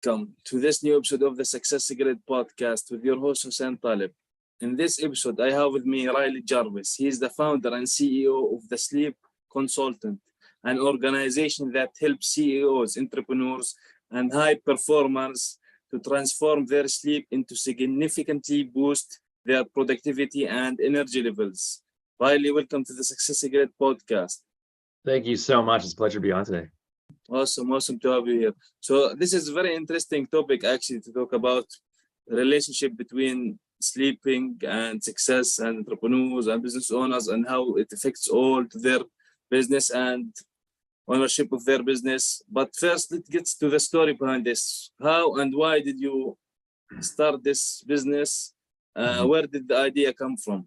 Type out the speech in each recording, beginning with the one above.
welcome to this new episode of the Success Grid podcast with your host Hussein Talib. In this episode, I have with me Riley Jarvis. He is the founder and CEO of the Sleep Consultant, an organization that helps CEOs, entrepreneurs, and high performers to transform their sleep into significantly boost their productivity and energy levels. Riley, welcome to the Success Grid podcast. Thank you so much. It's a pleasure to be on today. Awesome to have you here. So this is a very interesting topic actually to talk about the relationship between sleeping and success and entrepreneurs and business owners and how it affects all to their business and ownership of their business. But first, let's get to the story behind this. How and why did you start this business? Where did the idea come from?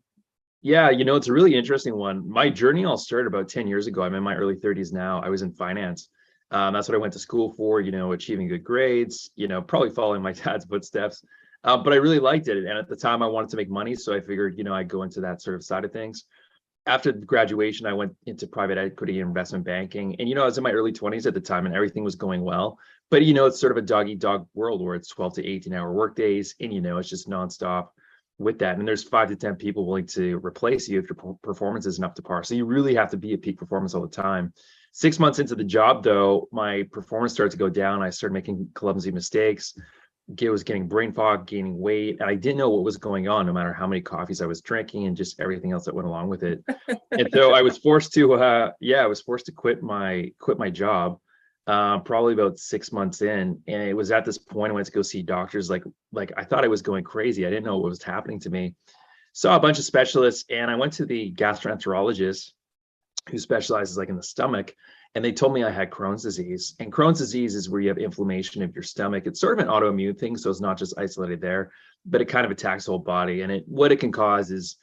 Yeah, it's a really interesting one. My journey all started about 10 years ago. I'm in my early 30s now. I was in finance. That's what I went to school for, achieving good grades, probably following my dad's footsteps. But I really liked it. And at the time I wanted to make money. So I figured, I'd go into that sort of side of things. After graduation, I went into private equity and investment banking. And, I was in my early 20s at the time and everything was going well. But, it's sort of a dog-eat-dog world where it's 12 to 18-hour workdays. And, it's just nonstop with that. And there's 5 to 10 people willing to replace you if your performance isn't up to par. So you really have to be at peak performance all the time. 6 months into the job, though, my performance started to go down. I started making clumsy mistakes. I was getting brain fog, gaining weight, and I didn't know what was going on, no matter how many coffees I was drinking and just everything else that went along with it. And so I was forced to quit my job, probably about 6 months in. And it was at this point I went to go see doctors. Like I thought I was going crazy. I didn't know what was happening to me. Saw a bunch of specialists, and I went to the gastroenterologist who specializes in the stomach. And they told me I had Crohn's disease. And Crohn's disease is where you have inflammation of your stomach. It's sort of an autoimmune thing. So it's not just isolated there, but it kind of attacks the whole body. And what it can cause is,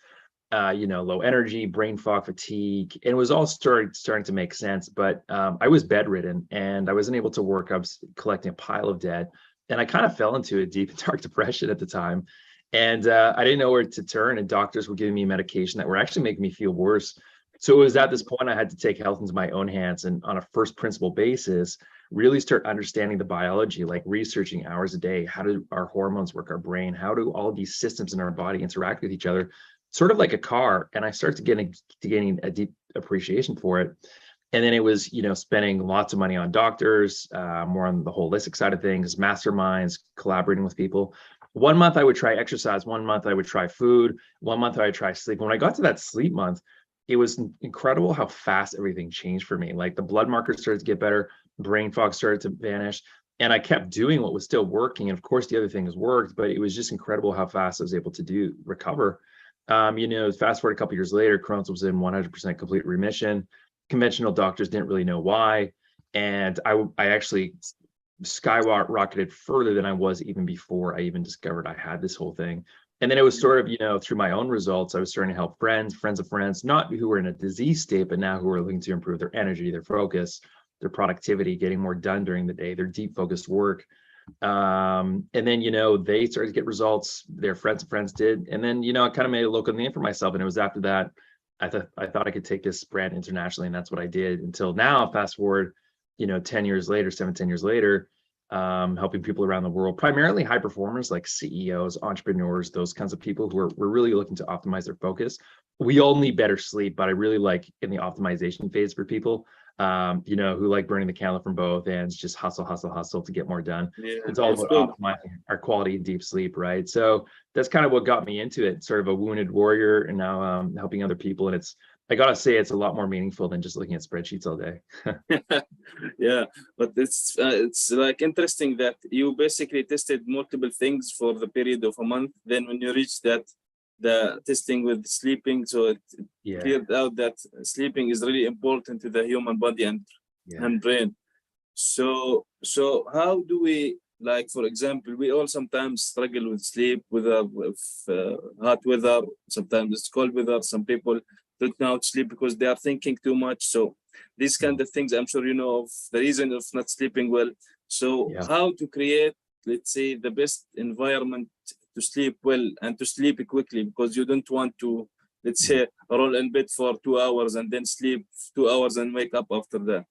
low energy, brain fog, fatigue. And it was all starting to make sense. But I was bedridden and I wasn't able to work. I was collecting a pile of debt. And I kind of fell into a deep and dark depression at the time. And I didn't know where to turn. And doctors were giving me medication that were actually making me feel worse. So it was at this point I had to take health into my own hands and on a first principle basis, really start understanding the biology, like researching hours a day. How do our hormones work, our brain? How do all of these systems in our body interact with each other? Sort of like a car. And I started gaining a deep appreciation for it. And then it was, spending lots of money on doctors, more on the holistic side of things, masterminds, collaborating with people. 1 month I would try exercise. 1 month I would try food. 1 month I would try sleep. When I got to that sleep month, it was incredible how fast everything changed for me. Like the blood markers started to get better, brain fog started to vanish, and I kept doing what was still working. And of course, the other things worked, but it was just incredible how fast I was able to recover. Fast forward a couple of years later, Crohn's was in 100% complete remission. Conventional doctors didn't really know why, and I actually skyrocketed further than I was even before I even discovered I had this whole thing. And then it was sort of, through my own results, I was starting to help friends of friends, not who were in a disease state, but now who were looking to improve their energy, their focus, their productivity, getting more done during the day, their deep focused work. And then, they started to get results, their friends of friends did. And then, I kind of made a local name for myself. And it was after that, I thought I could take this brand internationally. And that's what I did until now, fast forward, 10 years later, 10 years later, helping people around the world, primarily high performers like CEOs, entrepreneurs, those kinds of people who are really looking to optimize their focus. We all need better sleep, but I really like in the optimization phase for people, who like burning the candle from both ends, just hustle to get more done. Yeah, it's all about optimizing our quality and deep sleep, right? So that's kind of what got me into it, sort of a wounded warrior and now helping other people. And I gotta say, it's a lot more meaningful than just looking at spreadsheets all day. Yeah, but it's interesting that you basically tested multiple things for the period of a month. Then when you reach the testing with sleeping, so it cleared out that sleeping is really important to the human body and brain. So how do we, for example, we all sometimes struggle with sleep with hot weather. Sometimes it's cold weather. Some people don't know how to sleep because they are thinking too much. So these kind of things, I'm sure you know of the reason of not sleeping well. So how to create, let's say, the best environment to sleep well and to sleep quickly, because you don't want to, let's say, roll in bed for 2 hours and then sleep 2 hours and wake up after that.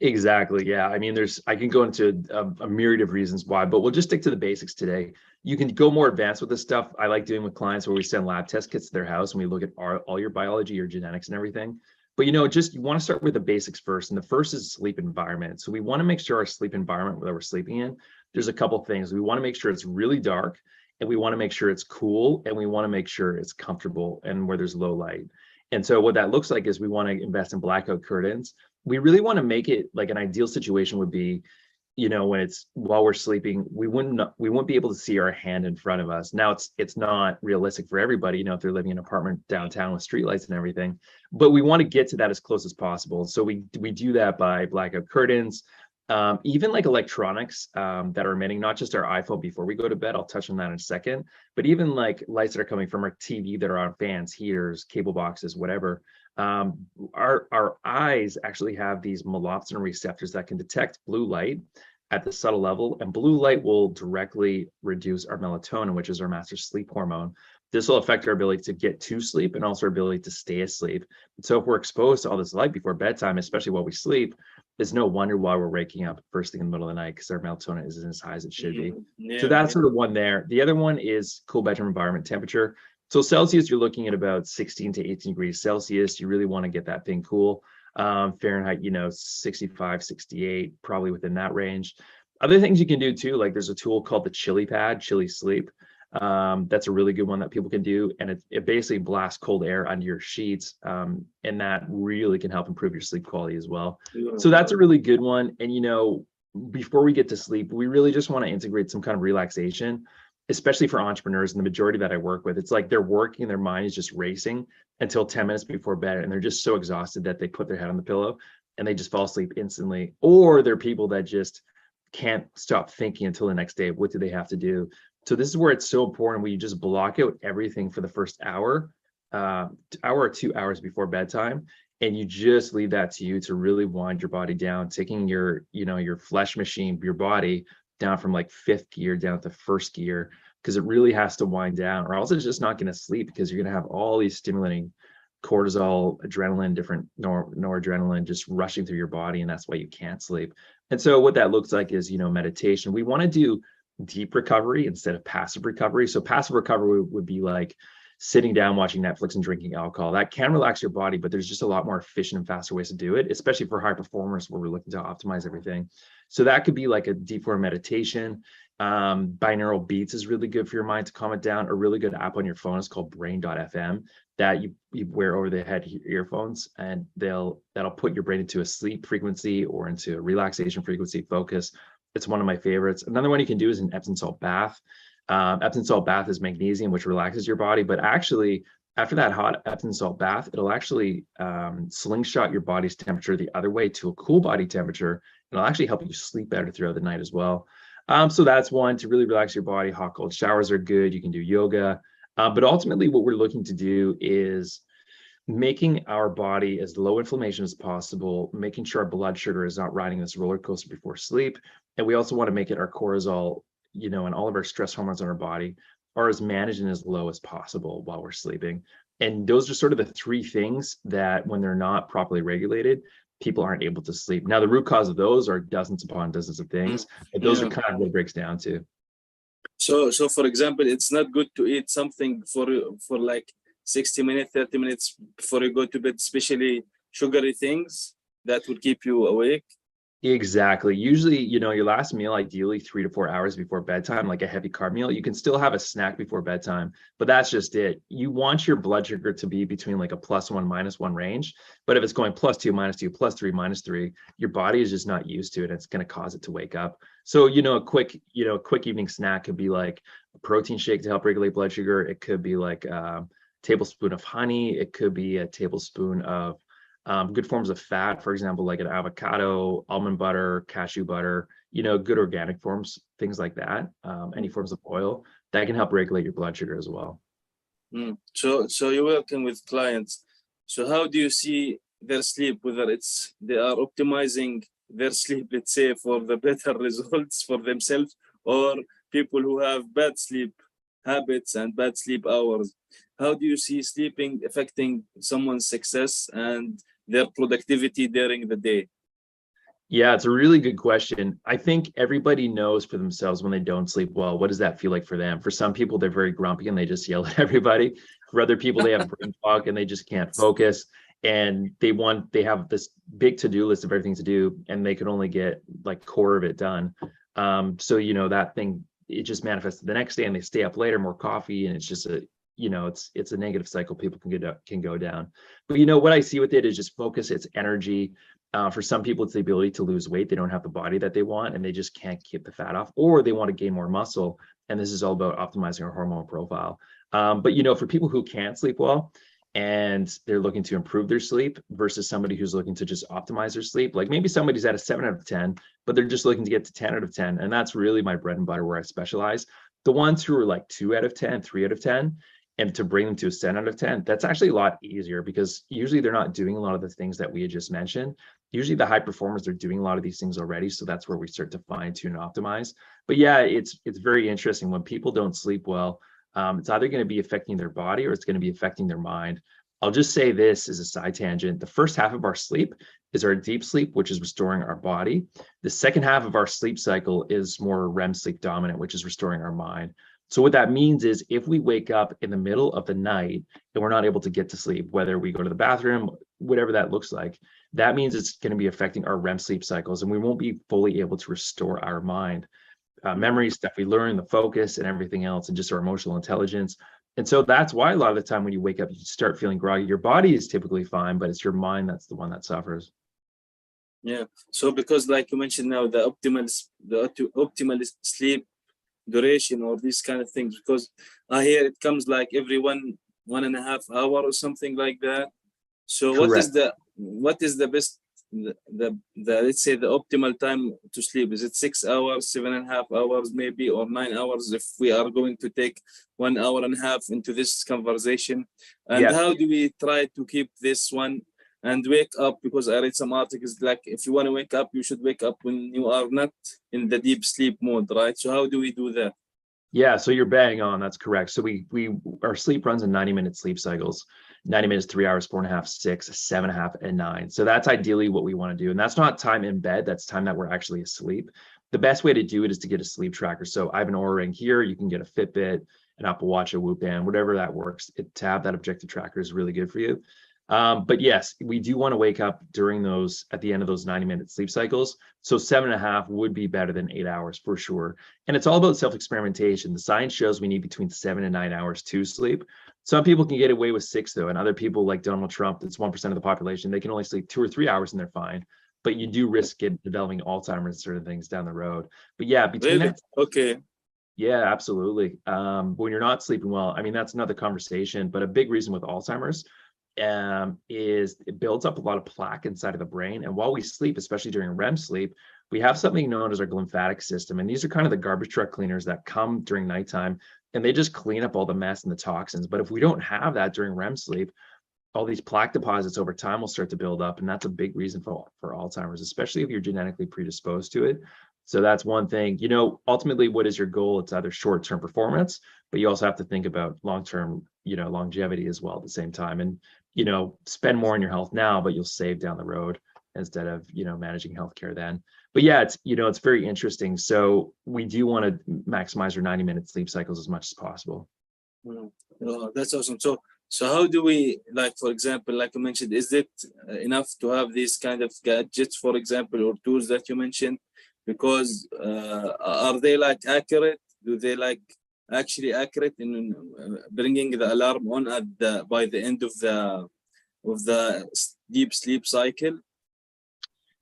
Exactly. Yeah. I mean, I can go into a myriad of reasons why, but we'll just stick to the basics today. You can go more advanced with this stuff. I like doing with clients where we send lab test kits to their house and we look at all your biology, your genetics and everything. But, just you want to start with the basics first. And the first is sleep environment. So we want to make sure our sleep environment that we're sleeping in, there's a couple of things. We want to make sure it's really dark, and we want to make sure it's cool, and we want to make sure it's comfortable and where there's low light. And so what that looks like is we want to invest in blackout curtains. We really want to make it like an ideal situation would be, when it's while we're sleeping, we wouldn't be able to see our hand in front of us. Now it's not realistic for everybody, if they're living in an apartment downtown with streetlights and everything, but we want to get to that as close as possible. So we do that by blackout curtains, even like electronics that are emitting, not just our iPhone before we go to bed. I'll touch on that in a second, but even like lights that are coming from our TV that are on fans, heaters, cable boxes, whatever. Our eyes actually have these melopsin receptors that can detect blue light at the subtle level, and blue light will directly reduce our melatonin, which is our master sleep hormone. This will affect our ability to get to sleep and also our ability to stay asleep. So if we're exposed to all this light before bedtime, especially while we sleep, it's no wonder why we're waking up first thing in the middle of the night, because our melatonin isn't as high as it should be. Yeah, So that's sort of one there. The other one is cool bedroom environment temperature. So Celsius, you're looking at about 16 to 18 degrees Celsius. You really want to get that thing cool. Fahrenheit, 65, 68, probably within that range. Other things you can do too, like there's a tool called the Chili Pad, Chili Sleep. That's a really good one that people can do. And it basically blasts cold air under your sheets. And that really can help improve your sleep quality as well. So that's a really good one. And, before we get to sleep, we really just want to integrate some kind of relaxation, especially for entrepreneurs. And the majority that I work with, it's like they're working, their mind is just racing until 10 minutes before bed. And they're just so exhausted that they put their head on the pillow and they just fall asleep instantly. Or they're people that just can't stop thinking until the next day. What do they have to do? So this is where it's so important. We just block out everything for the first hour or 2 hours before bedtime. And you just leave that to you to really wind your body down, taking your flesh machine, your body down from like fifth gear down to first gear, because it really has to wind down, or else it's just not going to sleep, because you're going to have all these stimulating cortisol, adrenaline, different noradrenaline just rushing through your body. And that's why you can't sleep. And so what that looks like is, meditation. We want to do deep recovery instead of passive recovery. So passive recovery would be like sitting down, watching Netflix and drinking alcohol. That can relax your body, but there's just a lot more efficient and faster ways to do it, especially for high performers where we're looking to optimize everything. So that could be like a deep form meditation. Binaural beats is really good for your mind to calm it down. A really good app on your phone is called brain.fm that you wear over the head earphones, and that'll put your brain into a sleep frequency or into a relaxation frequency focus. It's one of my favorites. Another one you can do is an Epsom salt bath. Epsom salt bath is magnesium, which relaxes your body, but actually after that hot Epsom salt bath, it'll actually slingshot your body's temperature the other way to a cool body temperature. It'll actually help you sleep better throughout the night as well. So that's one to really relax your body. Hot, cold showers are good. You can do yoga. But ultimately what we're looking to do is making our body as low inflammation as possible, making sure our blood sugar is not riding this roller coaster before sleep. And we also want to make it our cortisol, and all of our stress hormones in our body are as managed and as low as possible while we're sleeping. And those are sort of the three things that when they're not properly regulated, people aren't able to sleep. Now, the root cause of those are dozens upon dozens of things, but those are kind of what it breaks down to. So for example, it's not good to eat something for like 60 minutes, 30 minutes before you go to bed, especially sugary things that will keep you awake. Exactly. Usually, your last meal, ideally 3 to 4 hours before bedtime, like a heavy carb meal. You can still have a snack before bedtime, but that's just it. You want your blood sugar to be between like a +1, -1 range. But if it's going +2, -2, +3, -3, your body is just not used to it. It's going to cause it to wake up. So, a quick evening snack could be like a protein shake to help regulate blood sugar. It could be like a tablespoon of honey. It could be a tablespoon of good forms of fat, for example, like an avocado, almond butter, cashew butter, good organic forms, things like that. Any forms of oil that can help regulate your blood sugar as well. So you're working with clients. So how do you see their sleep, whether they are optimizing their sleep, let's say, for the better results for themselves, or people who have bad sleep habits and bad sleep hours? How do you see sleeping affecting someone's success and their productivity during the day? Yeah, it's a really good question. I think everybody knows for themselves when they don't sleep well, what does that feel like for them? For some people, they're very grumpy and they just yell at everybody. For other people, they have brain fog and they just can't focus. And they have this big to-do list of everything to do, and they can only get like quarter of it done. So that thing, it just manifests the next day and they stay up later, more coffee, and it's just it's a negative cycle people can go down. But what I see with it is just focus, it's energy. For some people, it's the ability to lose weight. They don't have the body that they want and they just can't keep the fat off, or they want to gain more muscle. And this is all about optimizing our hormone profile. But for people who can't sleep well and they're looking to improve their sleep versus somebody who's looking to just optimize their sleep, like maybe somebody's at a 7 out of 10, but they're just looking to get to 10 out of 10. And that's really my bread and butter where I specialize. The ones who are like 2 out of 10, 3 out of 10, and to bring them to a 10 out of 10, that's actually a lot easier because usually they're not doing a lot of the things that we had just mentioned. Usually the high performers, they're doing a lot of these things already. So that's where we start to fine tune and optimize. But yeah, it's very interesting when people don't sleep well. It's either going to be affecting their body or it's going to be affecting their mind. I'll just say this as a side tangent. The first half of our sleep is our deep sleep, which is restoring our body. The second half of our sleep cycle is more REM sleep dominant, which is restoring our mind. So what that means is if we wake up in the middle of the night and we're not able to get to sleep, whether we go to the bathroom, whatever that looks like, that means it's going to be affecting our REM sleep cycles and we won't be fully able to restore our mind, memory, stuff we learn, the focus and everything else, and just our emotional intelligence. And so that's why a lot of the time when you wake up, you start feeling groggy. Your body is typically fine, but it's your mind that's the one that suffers. Yeah. So because like you mentioned now, the optimal sleep duration or these kind of things, because I hear it comes like every 1.5 hour or something like that. So Correct. what is the best, the let's say the optimal time to sleep? Is it 6 hours, 7.5 hours maybe, or 9 hours if we are going to take 1.5 hours into this conversation? And Yeah. how do we try to keep this one and wake up? Because I read some articles like if you want to wake up, you should wake up when you are not in the deep sleep mode, right? So how do we do that? Yeah, so you're bang on. That's correct. So our sleep runs in 90-minute sleep cycles. 90 minutes, 3 hours, 4.5, 6, 7.5, and 9. So that's ideally what we want to do. And that's not time in bed. That's time that we're actually asleep. The best way to do it is to get a sleep tracker. So I have an Oura Ring here. You can get a Fitbit, an Apple Watch, a Whoop Band, whatever that works. To have that objective tracker is really good for you. But yes, we do want to wake up at the end of those 90-minute sleep cycles. So 7.5 would be better than 8 hours for sure. And it's all about self-experimentation. The science shows we need between 7 and 9 hours to sleep. Some people can get away with 6 though. And other people like Donald Trump, that's 1% of the population, they can only sleep 2 or 3 hours and they're fine. But you do risk developing Alzheimer's and certain things down the road. But yeah, between Really? that. Okay. Yeah, absolutely. When you're not sleeping well, I mean, that's another conversation, but a big reason with Alzheimer's is it builds up a lot of plaque inside of the brain. And while we sleep, especially during REM sleep, we have something known as our lymphatic system. And these are kind of the garbage truck cleaners that come during nighttime and they just clean up all the mess and the toxins. But if we don't have that during REM sleep, all these plaque deposits over time will start to build up. And that's a big reason for Alzheimer's, especially if you're genetically predisposed to it. So that's one thing. Ultimately, what is your goal? It's either short-term performance, but you also have to think about long-term, longevity as well at the same time. And, spend more on your health now, but you'll save down the road instead of, managing healthcare then. But yeah, it's very interesting. So we do want to maximize our 90-minute sleep cycles as much as possible. Oh, that's awesome. So how do we, like, for example, like you mentioned, is it enough to have these kind of gadgets, for example, or tools that you mentioned? Because are they like accurate? Do they like actually accurate in bringing the alarm on by the end of the deep sleep cycle?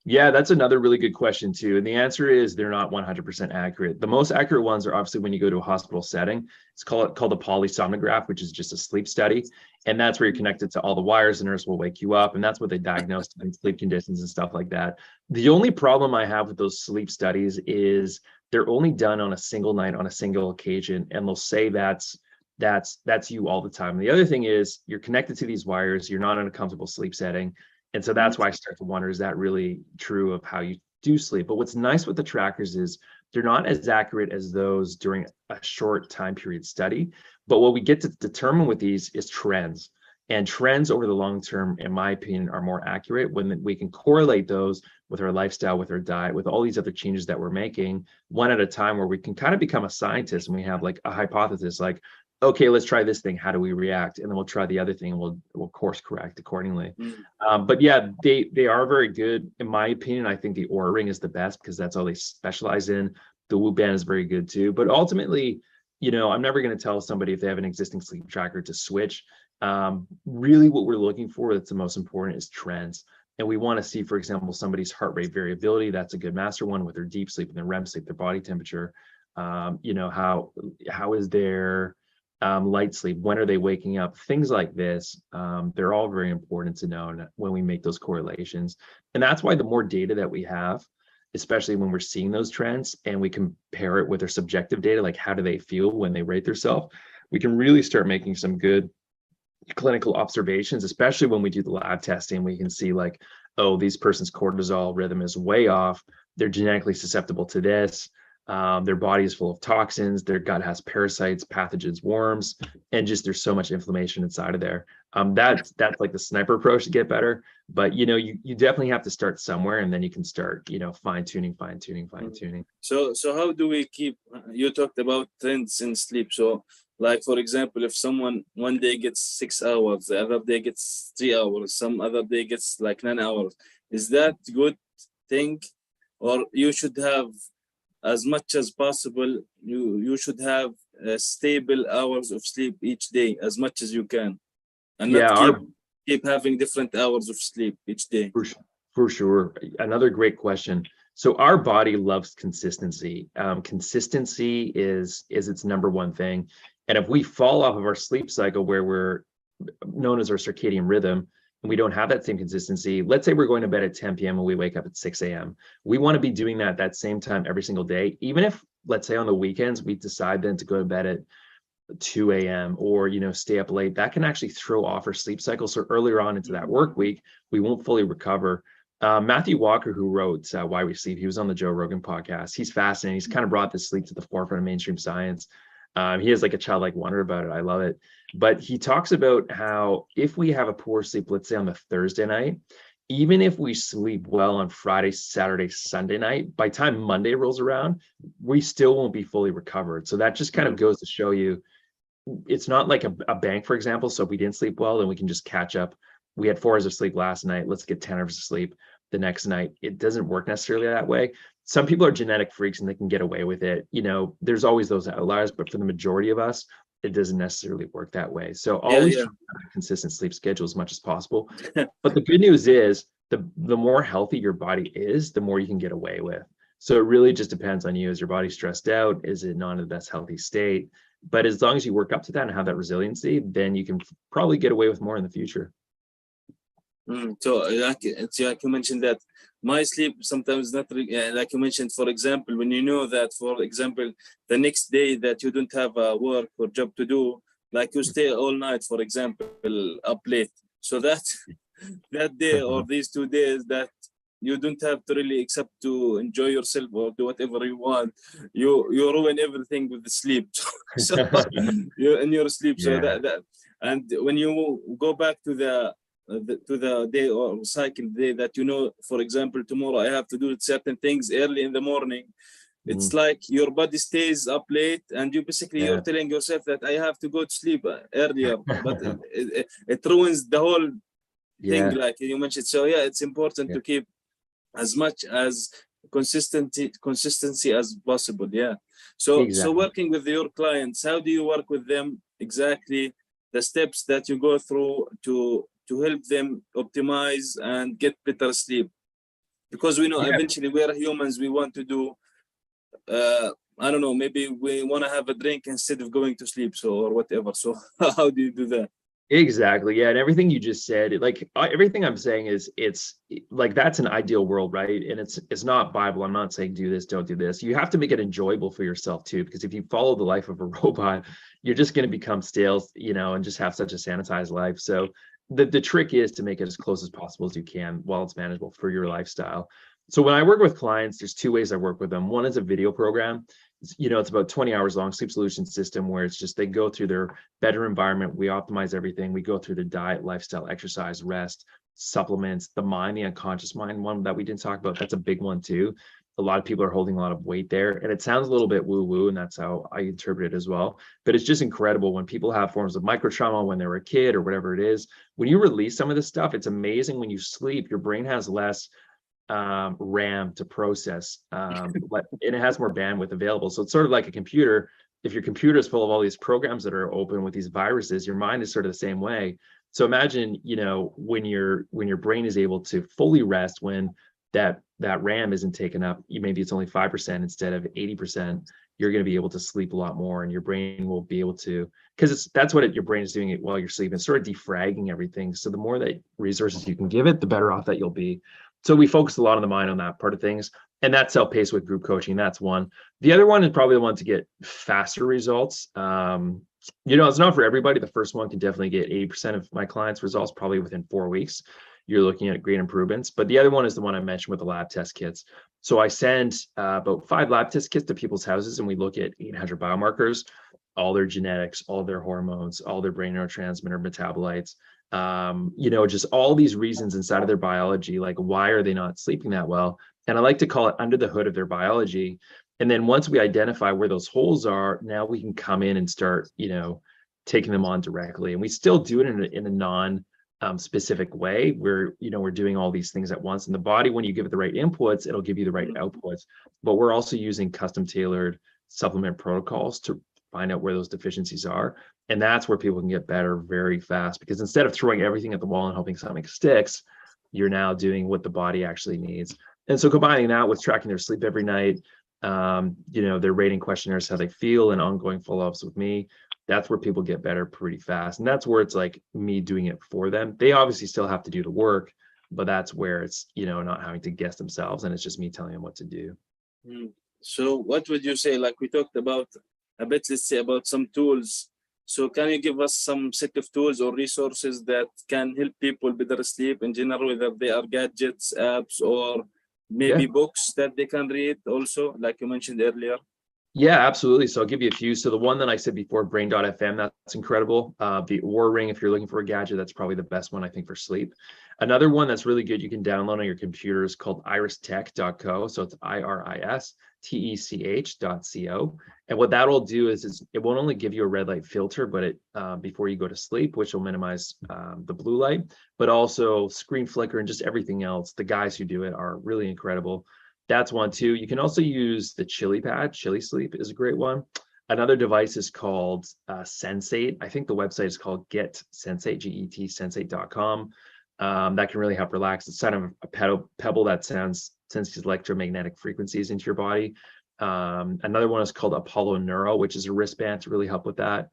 Yeah, that's another really good question too. And the answer is they're not 100% accurate. The most accurate ones are obviously when you go to a hospital setting. It's called a polysomnograph, which is just a sleep study. And that's where you're connected to all the wires. The nurse will wake you up. And that's what they diagnose sleep conditions and stuff like that. The only problem I have with those sleep studies is they're only done on a single night, on a single occasion. And they'll say that's you all the time. The other thing is you're connected to these wires. You're not in a comfortable sleep setting. And so that's why I start to wonder, is that really true of how you do sleep? But what's nice with the trackers is they're not as accurate as those during a short time period study. But what we get to determine with these is trends. And trends over the long term, in my opinion, are more accurate when we can correlate those with our lifestyle, with our diet, with all these other changes that we're making one at a time, where we can kind of become a scientist and we have like a hypothesis, like, okay, let's try this thing. How do we react? And then we'll try the other thing and we'll course correct accordingly. But yeah, they are very good. In my opinion, I think the Oura Ring is the best because that's all they specialize in. The Whoop Band is very good too. But ultimately, I'm never going to tell somebody if they have an existing sleep tracker to switch. Really what we're looking for that's the most important is trends. And we want to see, for example, somebody's heart rate variability. That's a good master one, with their deep sleep and their REM sleep, their body temperature. How is their light sleep? When are they waking up? Things like this. They're all very important to know when we make those correlations. And that's why the more data that we have, especially when we're seeing those trends and we compare it with their subjective data, like how do they feel when they rate themselves, we can really start making some good clinical observations, especially when we do the lab testing. We can see like, oh, this person's cortisol rhythm is way off. They're genetically susceptible to this. Their body is full of toxins. Their gut has parasites, pathogens, worms, and just there's so much inflammation inside of there. That's like the sniper approach to get better. But you definitely have to start somewhere, and then you can start fine tuning. So how do we keep? You talked about trends in sleep. So like, for example, if someone one day gets 6 hours, the other day gets 3 hours, some other day gets like 9 hours, is that good thing? Or you should have, as much as possible, you should have stable hours of sleep each day as much as you can, and not keep having different hours of sleep each day. For sure. Another great question. So our body loves consistency. Consistency is its number one thing. And if we fall off of our sleep cycle, where we're known as our circadian rhythm, and we don't have that same consistency, let's say we're going to bed at 10 p.m. and we wake up at 6 a.m. We want to be doing that same time every single day. Even if, let's say on the weekends, we decide then to go to bed at 2 a.m. or, stay up late, that can actually throw off our sleep cycle. So earlier on into that work week, we won't fully recover. Matthew Walker, who wrote Why We Sleep, he was on the Joe Rogan podcast. He's fascinating. He's kind of brought this sleep to the forefront of mainstream science. He has like a childlike wonder about it. I love it. But he talks about how if we have a poor sleep, let's say on the Thursday night, even if we sleep well on Friday, Saturday, Sunday night, by the time Monday rolls around, we still won't be fully recovered. So that just kind of goes to show you, it's not like a bank, for example. So if we didn't sleep well, then we can just catch up. We had 4 hours of sleep last night. Let's get 10 hours of sleep the next night. It doesn't work necessarily that way. Some people are genetic freaks and they can get away with it. There's always those outliers, but for the majority of us, it doesn't necessarily work that way. So always try to have a consistent sleep schedule as much as possible. But the good news is the more healthy your body is, the more you can get away with. So it really just depends on you. Is your body stressed out? Is it not in the best healthy state? But as long as you work up to that and have that resiliency, then you can probably get away with more in the future. So like you mentioned that my sleep sometimes not like you mentioned, for example, when you know that, for example, the next day that you don't have a work or job to do, like you stay all night, for example, up late. So that day or these 2 days that you don't have to really, except to enjoy yourself or do whatever you want, you ruin everything with the sleep. So you're in your sleep. So that and when you go back to the day or cycle day that for example, tomorrow I have to do certain things early in the morning, it's like your body stays up late and you basically you're telling yourself that I have to go to sleep earlier, but it ruins the whole thing, like you mentioned. So it's important to keep as much as consistency as possible. So working with your clients, how do you work with them exactly, the steps that you go through to help them optimize and get better sleep? Because we know eventually we are humans, we want to do I don't know, maybe we want to have a drink instead of going to sleep, or whatever. So how do you do that? Exactly. And everything you just said, like everything I'm saying is, it's like, that's an ideal world, right? And it's not Bible. I'm not saying do this, don't do this. You have to make it enjoyable for yourself too, because if you follow the life of a robot, you're just going to become stale, and just have such a sanitized life. So the trick is to make it as close as possible as you can while it's manageable for your lifestyle. So when I work with clients, there's 2 ways I work with them. One is a video program. it's about 20 hours long sleep solution system where it's just they go through their better environment. We optimize everything. We go through the diet, lifestyle, exercise, rest, supplements, the mind, the unconscious mind one that we didn't talk about. That's a big one too. A lot of people are holding a lot of weight there, and it sounds a little bit woo woo, and that's how I interpret it as well. But it's just incredible when people have forms of micro trauma when they were a kid or whatever it is. When you release some of this stuff, it's amazing. When you sleep, your brain has less RAM to process, and it has more bandwidth available. So it's sort of like a computer. If your computer is full of all these programs that are open with these viruses, your mind is sort of the same way. So imagine, when your brain is able to fully rest, when that RAM isn't taken up, maybe it's only 5% instead of 80%, you're going to be able to sleep a lot more, and your brain will be able to, because that's what your brain is doing while you're sleeping. It's sort of defragging everything. So the more that resources you can give it, the better off that you'll be. So we focus a lot on the mind on that part of things, and that's self-paced with group coaching. That's one. The other one is probably the one to get faster results. It's not for everybody. The first one can definitely get 80% of my clients' results probably within 4 weeks. You're looking at great improvements. But the other one is the one I mentioned with the lab test kits. So I send about 5 lab test kits to people's houses, and we look at 800 biomarkers, all their genetics, all their hormones, all their brain neurotransmitter metabolites, just all these reasons inside of their biology, like why are they not sleeping that well? And I like to call it under the hood of their biology. And then once we identify where those holes are, now we can come in and start, taking them on directly. And we still do it in a non specific way where, we're doing all these things at once. And the body, when you give it the right inputs, it'll give you the right outputs. But we're also using custom tailored supplement protocols to find out where those deficiencies are. And that's where people can get better very fast, because instead of throwing everything at the wall and hoping something sticks, you're now doing what the body actually needs. And so combining that with tracking their sleep every night, their rating questionnaires, how they feel, and ongoing follow-ups with me, that's where people get better pretty fast. And that's where it's like me doing it for them. They obviously still have to do the work, but that's where it's, not having to guess themselves, and it's just me telling them what to do. So what would you say, like we talked about a bit, let's say about some tools. So can you give us some set of tools or resources that can help people better sleep in general, whether they are gadgets, apps, or maybe books that they can read also, like you mentioned earlier? Yeah, absolutely. So I'll give you a few. So the one that I said before, brain.fm, that's incredible. The Oura Ring, if you're looking for a gadget, that's probably the best one, I think, for sleep. Another one that's really good you can download on your computer is called iristech.co. So it's iristech.co. And what that'll do is it won't only give you a red light filter, but it before you go to sleep, which will minimize the blue light, but also screen flicker and just everything else. The guys who do it are really incredible. That's one too. You can also use the Chili Pad. Chili Sleep is a great one. Another device is called Sensate. I think the website is called Get Sensate, GET Sensate.com. That can really help relax. It's kind of a pebble that senses electromagnetic frequencies into your body. Another one is called Apollo Neuro, which is a wristband to really help with that.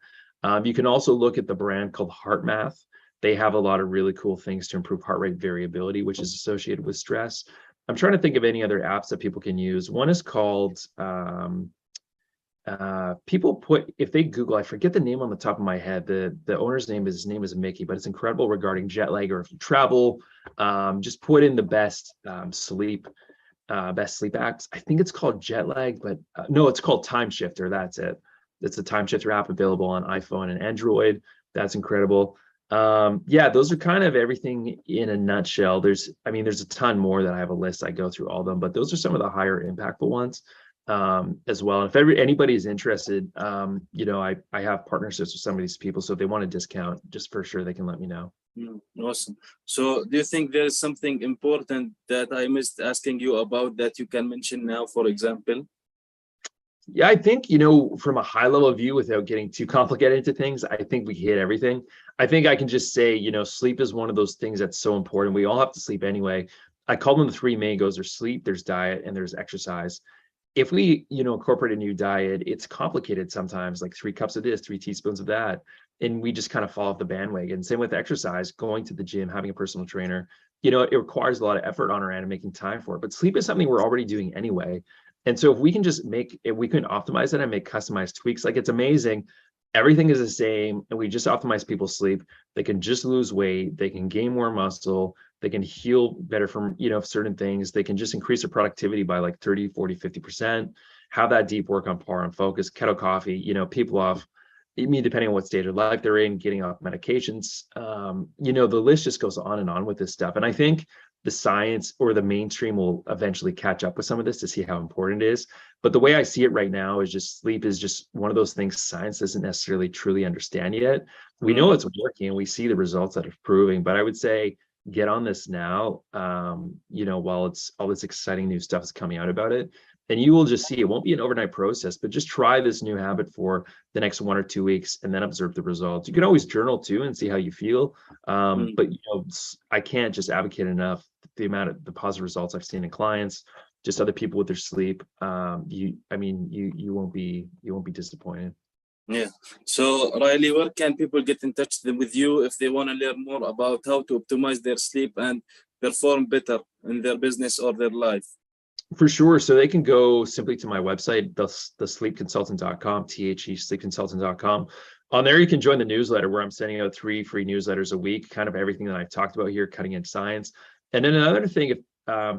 You can also look at the brand called HeartMath. They have a lot of really cool things to improve heart rate variability, which is associated with stress. I'm trying to think of any other apps that people can use. One is called, if they Google, I forget the name on the top of my head. The owner's name is Mickey, but it's incredible regarding jet lag, or if you travel, just put in the best sleep apps. I think it's called Jet Lag, but no, it's called Time Shifter. That's it. It's a Time Shifter app available on iPhone and Android. That's incredible. Those are kind of everything in a nutshell. There's a ton more that I have a list. I go through all of them, but those are some of the higher impactful ones as well. And if anybody is interested, I have partnerships with some of these people. So if they want a discount, just for sure, they can let me know. Awesome. So do you think there's something important that I missed asking you about that you can mention now, for example? Yeah, I think, from a high level view, without getting too complicated into things, I think we hit everything. I think I can just say, sleep is one of those things that's so important. We all have to sleep anyway. I call them the 3 main goals. There's sleep, there's diet, and there's exercise. If we, incorporate a new diet, it's complicated sometimes, like 3 cups of this, 3 teaspoons of that. And we just kind of fall off the bandwagon. Same with exercise, going to the gym, having a personal trainer, it requires a lot of effort on our end and making time for it. But sleep is something we're already doing anyway. And so if we can optimize it and make customized tweaks, like it's amazing. Everything is the same, and we just optimize people's sleep. They can just lose weight. They can gain more muscle. They can heal better from, certain things. They can just increase their productivity by like 30, 40, 50%. have that deep work on par and focus, kettle coffee, you know, people off, I mean, depending on what stage of life they're in, getting off medications, you know, the list just goes on and on with this stuff. And I think the science or the mainstream will eventually catch up with some of this to see how important it is. But the way I see it right now is just sleep is just one of those things science doesn't necessarily truly understand yet. We know it's working and we see the results that are proving, but I would say get on this now, you know, while it's all this exciting new stuff is coming out about it. And you will just see it won't be an overnight process, but just try this new habit for the next 1 or 2 weeks and then observe the results. You can always journal too and see how you feel. But you know, I can't just advocate enough the amount of the positive results I've seen in clients, just other people with their sleep. You won't be disappointed. Yeah. So Riley, where can people get in touch with you if they want to learn more about how to optimize their sleep and perform better in their business or their life? For sure. So they can go simply to my website, thesleepconsultant.com, sleepconsultant.com. On there, you can join the newsletter where I'm sending out 3 free newsletters a week, kind of everything that I've talked about here, cutting edge science. And then another thing, if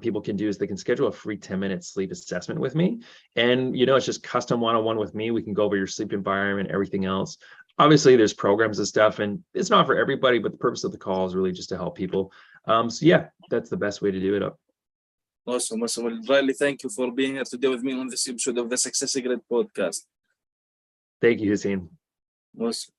people can do is they can schedule a free 10-minute sleep assessment with me. And, you know, it's just custom one-on-one with me. We can go over your sleep environment, everything else. Obviously, there's programs and stuff, and it's not for everybody, but the purpose of the call is really just to help people. So yeah, that's the best way to do it. Awesome. Well, Riley, thank you for being here today with me on this episode of the SuccessGrid podcast. Thank you, Hussein. Awesome.